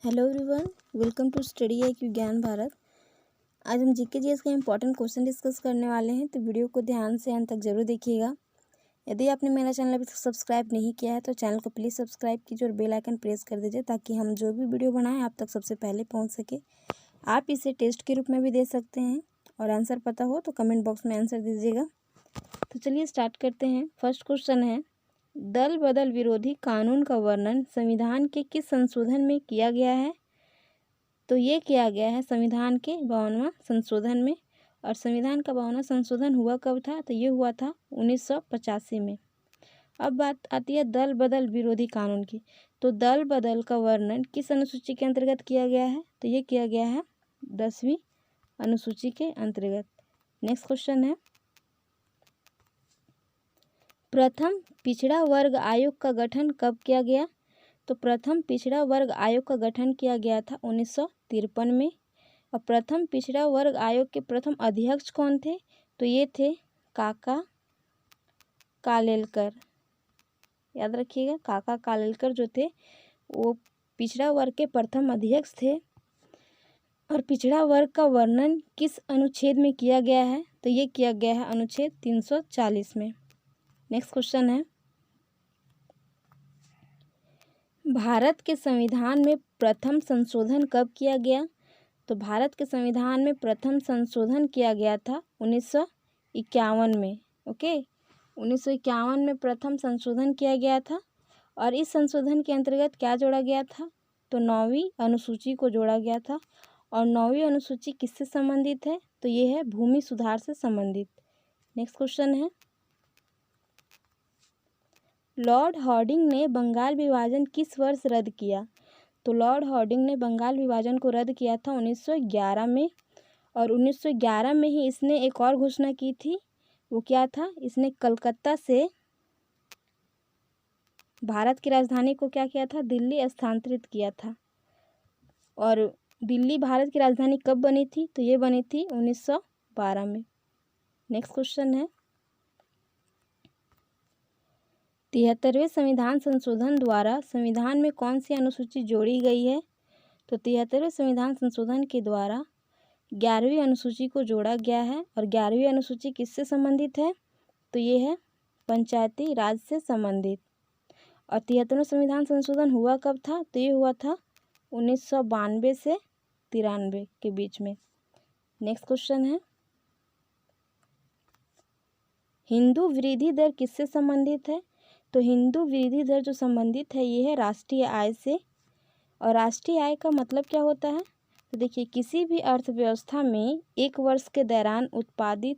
Hello everyone, welcome to study IQ Gyan Bharat. आज हम GK GS का इंपॉर्टेंट क्वेश्चन डिस्कस करने वाले हैं, तो वीडियो को ध्यान से अंत तक जरूर देखिएगा। यदि आपने मेरा चैनल अभी तक सब्सक्राइब नहीं किया है तो चैनल को प्लीज़ सब्सक्राइब कीजिए और बेल आइकन प्रेस कर दीजिए ताकि हम जो भी वीडियो बनाएं आप तक सबसे पहले पहुँच सके। आप इसे टेस्ट के रूप में भी दे सकते हैं और आंसर पता हो तो कमेंट बॉक्स में आंसर दीजिएगा। तो चलिए स्टार्ट करते हैं। फर्स्ट क्वेश्चन है, दल बदल विरोधी कानून का वर्णन संविधान के किस संशोधन में किया गया है? तो ये किया गया है संविधान के 52वां संशोधन में। और संविधान का 52वां संशोधन हुआ कब था? तो ये हुआ था 1985 में। अब बात आती है दल बदल विरोधी कानून की। तो दल बदल का वर्णन किस अनुसूची के अंतर्गत किया गया है? तो ये किया गया है 10वीं अनुसूची के अंतर्गत। नेक्स्ट क्वेश्चन है, प्रथम पिछड़ा वर्ग आयोग का गठन कब किया गया? तो प्रथम पिछड़ा वर्ग आयोग का गठन किया गया था 1953 में। और प्रथम पिछड़ा वर्ग आयोग के प्रथम अध्यक्ष कौन थे? तो ये थे काका कालेलकर। याद रखिएगा, काका कालेलकर जो थे वो पिछड़ा वर्ग के प्रथम अध्यक्ष थे। और पिछड़ा वर्ग का वर्णन किस अनुच्छेद में किया गया है? तो ये किया गया है अनुच्छेद 340 में। नेक्स्ट क्वेश्चन है, भारत के संविधान में प्रथम संशोधन कब किया गया? तो भारत के संविधान में प्रथम संशोधन किया गया था 1951 में। ओके, 1951 में प्रथम संशोधन किया गया था। और इस संशोधन के अंतर्गत क्या जोड़ा गया था? तो 9वीं अनुसूची को जोड़ा गया था। और 9वीं अनुसूची किससे संबंधित है? तो ये है भूमि सुधार से संबंधित। नेक्स्ट क्वेश्चन है, लॉर्ड हार्डिंग ने बंगाल विभाजन किस वर्ष रद्द किया? तो लॉर्ड हार्डिंग ने बंगाल विभाजन को रद्द किया था 1911 में। और 1911 में ही इसने एक और घोषणा की थी। वो क्या था? इसने कलकत्ता से भारत की राजधानी को क्या किया था? दिल्ली स्थानांतरित किया था। और दिल्ली भारत की राजधानी कब बनी थी? तो ये बनी थी 1912 में। नेक्स्ट क्वेश्चन है, 73वें संविधान संशोधन द्वारा संविधान में कौन सी अनुसूची जोड़ी गई है? तो 73वें संविधान संशोधन के द्वारा 11वीं अनुसूची को जोड़ा गया है। और 11वीं अनुसूची किससे संबंधित है? तो ये है पंचायती राज से संबंधित। और 73वां संविधान संशोधन हुआ कब था? तो ये हुआ था 1992 से 93 के बीच में। नेक्स्ट क्वेश्चन है, हिंदू वृद्धि दर किससे संबंधित है? तो हिंदू वृद्धि दर जो संबंधित है ये है राष्ट्रीय आय से। और राष्ट्रीय आय का मतलब क्या होता है? तो देखिए, किसी भी अर्थव्यवस्था में एक वर्ष के दौरान उत्पादित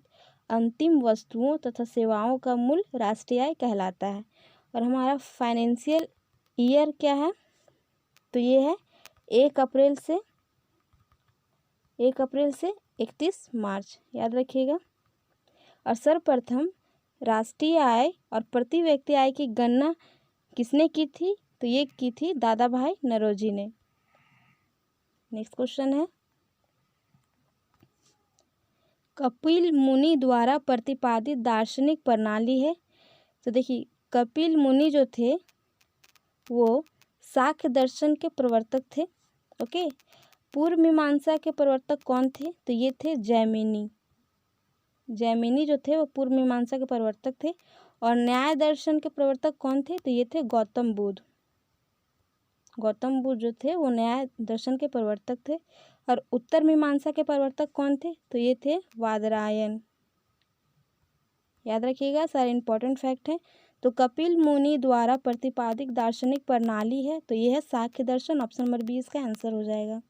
अंतिम वस्तुओं तथा सेवाओं का मूल्य राष्ट्रीय आय कहलाता है। और हमारा फाइनेंशियल ईयर क्या है? तो ये है 1 अप्रैल से 31 मार्च। याद रखिएगा। और सर्वप्रथम राष्ट्रीय आय और प्रति व्यक्ति आय की गणना किसने की थी? तो ये की थी दादा भाई नौरोजी ने। नेक्स्ट क्वेश्चन है, कपिल मुनि द्वारा प्रतिपादित दार्शनिक प्रणाली है। तो देखिए, कपिल मुनि जो थे वो सांख्य दर्शन के प्रवर्तक थे। ओके, पूर्व मीमांसा के प्रवर्तक कौन थे? तो ये थे जैमिनी। जैमिनी जो थे वो पूर्व मीमांसा के प्रवर्तक थे। और न्याय दर्शन के प्रवर्तक कौन थे? तो ये थे गौतम बुद्ध। गौतम बुद्ध जो थे वो न्याय दर्शन के प्रवर्तक थे। और उत्तर मीमांसा के प्रवर्तक कौन थे? तो ये थे वादरायन। याद रखिएगा, सारे इंपॉर्टेंट फैक्ट हैं। तो कपिल मुनि द्वारा प्रतिपादित दार्शनिक प्रणाली है तो ये है सांख्य दर्शन। ऑप्शन नंबर 20 का आंसर हो जाएगा।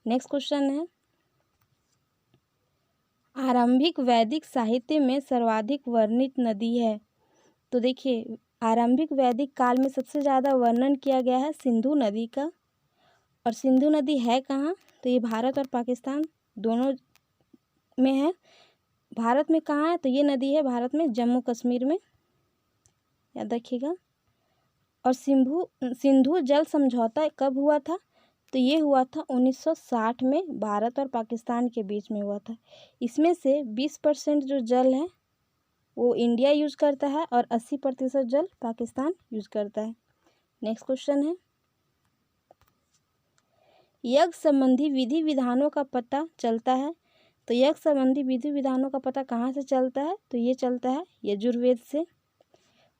नेक्स्ट क्वेश्चन है, आरंभिक वैदिक साहित्य में सर्वाधिक वर्णित नदी है। तो देखिए, आरंभिक वैदिक काल में सबसे ज़्यादा वर्णन किया गया है सिंधु नदी का। और सिंधु नदी है कहाँ? तो ये भारत और पाकिस्तान दोनों में है। भारत में कहाँ है? तो ये नदी है भारत में जम्मू कश्मीर में। याद रखिएगा। और सिंधु जल समझौता कब हुआ था? तो ये हुआ था 1960 में, भारत और पाकिस्तान के बीच में हुआ था। इसमें से 20% जो जल है वो इंडिया यूज़ करता है और 80% जल पाकिस्तान यूज़ करता है। नेक्स्ट क्वेश्चन है, यज्ञ संबंधी विधि विधानों का पता चलता है। तो यज्ञ संबंधी विधि विधानों का पता कहाँ से चलता है? तो ये चलता है यजुर्वेद से।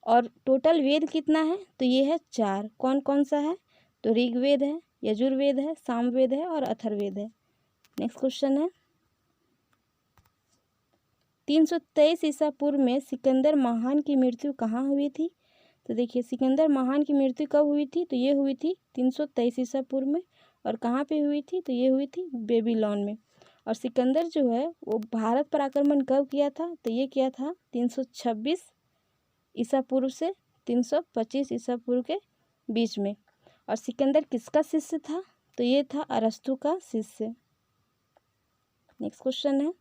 और टोटल वेद कितना है? तो ये है 4। कौन कौन सा है? तो ऋग्वेद है, यजुर्वेद है, सामवेद है और अथर्ववेद है। नेक्स्ट क्वेश्चन है, 323 ईसा पूर्व में सिकंदर महान की मृत्यु कहाँ हुई थी? तो देखिए सिकंदर महान की मृत्यु कब हुई थी? तो ये हुई थी 323 ईसा पूर्व में। और कहाँ पे हुई थी? तो ये हुई थी बेबीलोन में। और सिकंदर जो है वो भारत पर आक्रमण कब किया था? तो ये किया था 326 ईसा पूर्व से 325 ईसा पूर्व के बीच में। और सिकंदर किसका शिष्य था? तो ये था अरस्तु का शिष्य। नेक्स्ट क्वेश्चन है,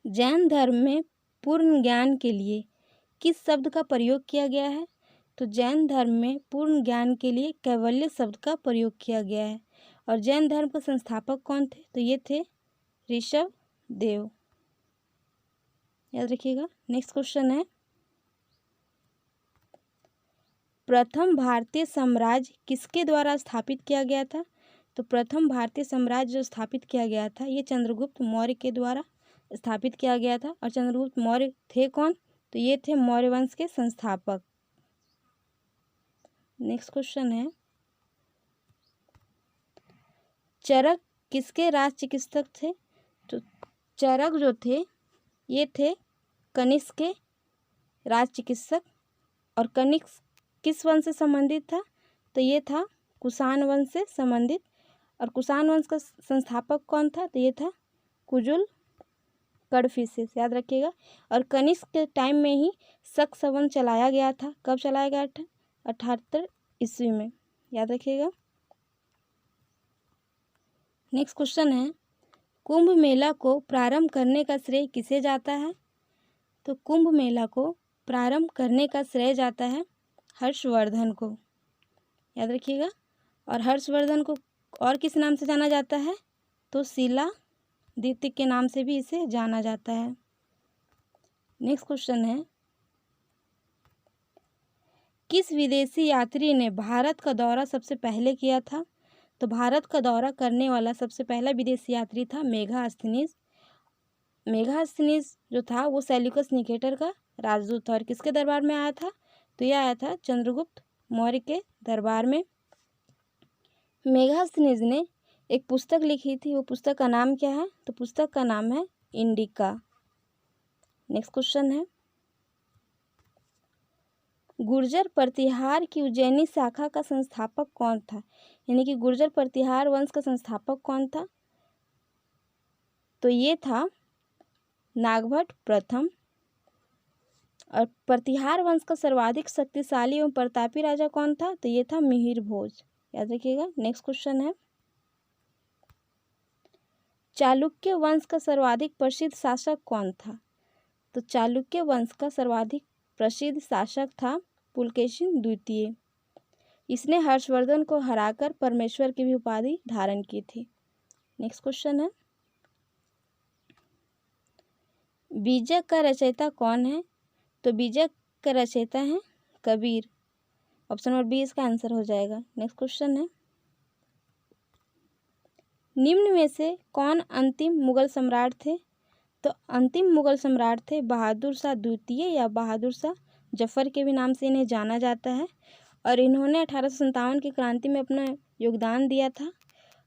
जैन धर्म में पूर्ण ज्ञान के लिए किस शब्द का प्रयोग किया गया है? तो जैन धर्म में पूर्ण ज्ञान के लिए कैवल्य शब्द का प्रयोग किया गया है। और जैन धर्म के संस्थापक कौन थे? तो ये थे ऋषभ देव, याद रखिएगा। नेक्स्ट क्वेश्चन है, प्रथम भारतीय साम्राज्य किसके द्वारा स्थापित किया गया था? तो प्रथम भारतीय साम्राज्य जो स्थापित किया गया था ये चंद्रगुप्त मौर्य के द्वारा स्थापित किया गया था। और चंद्रगुप्त मौर्य थे कौन? तो ये थे मौर्य वंश के संस्थापक। नेक्स्ट क्वेश्चन है, चरक किसके राज चिकित्सक थे? तो चरक जो थे ये थे कनिष्क के राज चिकित्सक। और कनिष्क किस वंश से संबंधित था? तो ये था कुषाण वंश से संबंधित। और कुषाण वंश का संस्थापक कौन था? तो ये था कुजुल कड़फिसेस, याद रखिएगा। और कनिष्क के टाइम में ही शक संवत चलाया गया था। कब चलाया गया था? 78 ईस्वी में, याद रखिएगा। नेक्स्ट क्वेश्चन है, कुंभ मेला को प्रारंभ करने का श्रेय किसे जाता है? तो कुंभ मेला को प्रारंभ करने का श्रेय जाता है हर्षवर्धन को, याद रखिएगा। और हर्षवर्धन को और किस नाम से जाना जाता है? तो शिला द्वितीय के नाम से भी इसे जाना जाता है। नेक्स्ट क्वेश्चन है, किस विदेशी यात्री ने भारत का दौरा सबसे पहले किया था? तो भारत का दौरा करने वाला सबसे पहला विदेशी यात्री था मेगास्थनीज। मेगास्थनीज जो था वो सेल्यूकस निकेटर का राजदूत था। और किसके दरबार में आया था? तो यह आया था चंद्रगुप्त मौर्य के दरबार में। मेगास्थनीज ने एक पुस्तक लिखी थी, वो पुस्तक का नाम क्या है? तो पुस्तक का नाम है इंडिका। नेक्स्ट क्वेश्चन है, गुर्जर प्रतिहार की उज्जैनी शाखा का संस्थापक कौन था? यानी कि गुर्जर प्रतिहार वंश का संस्थापक कौन था? तो ये था नागभट्ट प्रथम। और प्रतिहार वंश का सर्वाधिक शक्तिशाली एवं प्रतापी राजा कौन था? तो ये था मिहिर भोज, याद रखिएगा। नेक्स्ट क्वेश्चन है, चालुक्य वंश का सर्वाधिक प्रसिद्ध शासक कौन था? तो चालुक्य वंश का सर्वाधिक प्रसिद्ध शासक था पुलकेशिन द्वितीय। इसने हर्षवर्धन को हराकर परमेश्वर की भी उपाधि धारण की थी। नेक्स्ट क्वेश्चन है, बीजक का रचयिता कौन है? तो बीजक का रचयिता है कबीर। ऑप्शन नंबर बी इसका आंसर हो जाएगा। नेक्स्ट क्वेश्चन है, निम्न में से कौन अंतिम मुगल सम्राट थे? तो अंतिम मुगल सम्राट थे बहादुर शाह द्वितीय या बहादुर शाह जफर के भी नाम से इन्हें जाना जाता है। और इन्होंने 1857 की क्रांति में अपना योगदान दिया था।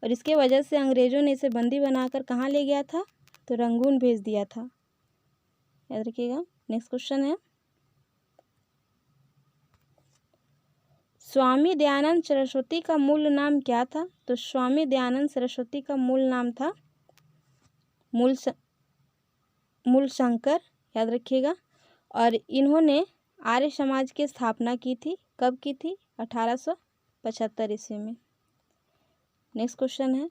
और इसके वजह से अंग्रेज़ों ने इसे बंदी बनाकर कहाँ ले गया था? तो रंगून भेज दिया था, याद रखिएगा। नेक्स्ट क्वेश्चन है, स्वामी दयानंद सरस्वती का मूल नाम क्या था? तो स्वामी दयानंद सरस्वती का मूल नाम था मूलशंकर, याद रखिएगा। और इन्होंने आर्य समाज की स्थापना की थी। कब की थी? 1875 ईस्वी में। नेक्स्ट क्वेश्चन है,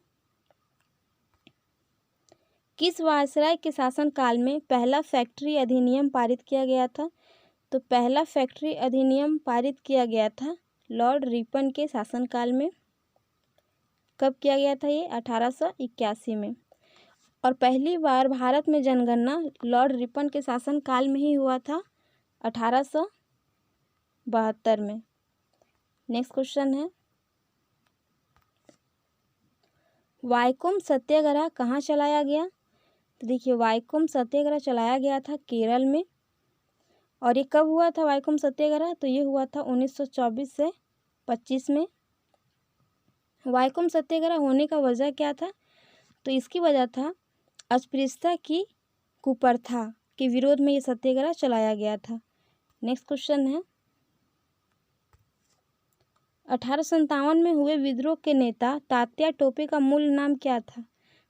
किस वायसराय के शासनकाल में पहला फैक्ट्री अधिनियम पारित किया गया था? तो पहला फैक्ट्री अधिनियम पारित किया गया था लॉर्ड रिपन के शासनकाल में। कब किया गया था ये? 1881 में। और पहली बार भारत में जनगणना लॉर्ड रिपन के शासनकाल में ही हुआ था, 1872 में। नेक्स्ट क्वेश्चन है, वाइकोम सत्याग्रह कहाँ चलाया गया? तो देखिए वाइकोम सत्याग्रह चलाया गया था केरल में। और ये कब हुआ था वाइकोम सत्याग्रह? तो ये हुआ था 1924 से 25 में। वाइकोम सत्याग्रह होने का वजह क्या था? तो इसकी वजह था अस्पृश्यता की कुप्रथा के विरोध में ये सत्याग्रह चलाया गया था। नेक्स्ट क्वेश्चन है 1857 में हुए विद्रोह के नेता तात्या टोपे का मूल नाम क्या था?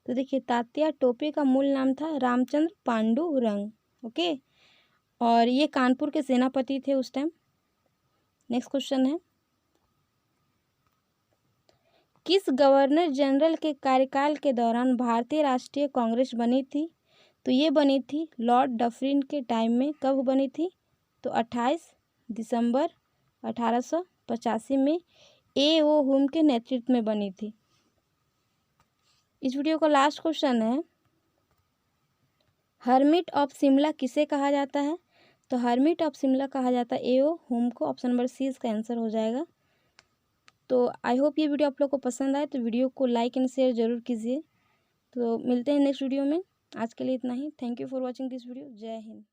तो देखिए तात्या टोपे का मूल नाम था रामचंद्र पांडुरंग। ओके, और ये कानपुर के सेनापति थे उस टाइम। नेक्स्ट क्वेश्चन है किस गवर्नर जनरल के कार्यकाल के दौरान भारतीय राष्ट्रीय कांग्रेस बनी थी? तो ये बनी थी लॉर्ड डफरिन के टाइम में। कब बनी थी? तो 28 दिसंबर 1885 में A.O. हुम के नेतृत्व में बनी थी। इस वीडियो का लास्ट क्वेश्चन है हर्मिट ऑफ शिमला किसे कहा जाता है? तो हर्मिट ऑफ शिमला कहा जाता है A.O. हुम को। ऑप्शन नंबर सी इसका आंसर हो जाएगा। तो आई होप ये वीडियो आप लोग को पसंद आए, तो वीडियो को लाइक एंड शेयर ज़रूर कीजिए। तो मिलते हैं नेक्स्ट वीडियो में। आज के लिए इतना ही। Thank you for watching this video. Jai Hind.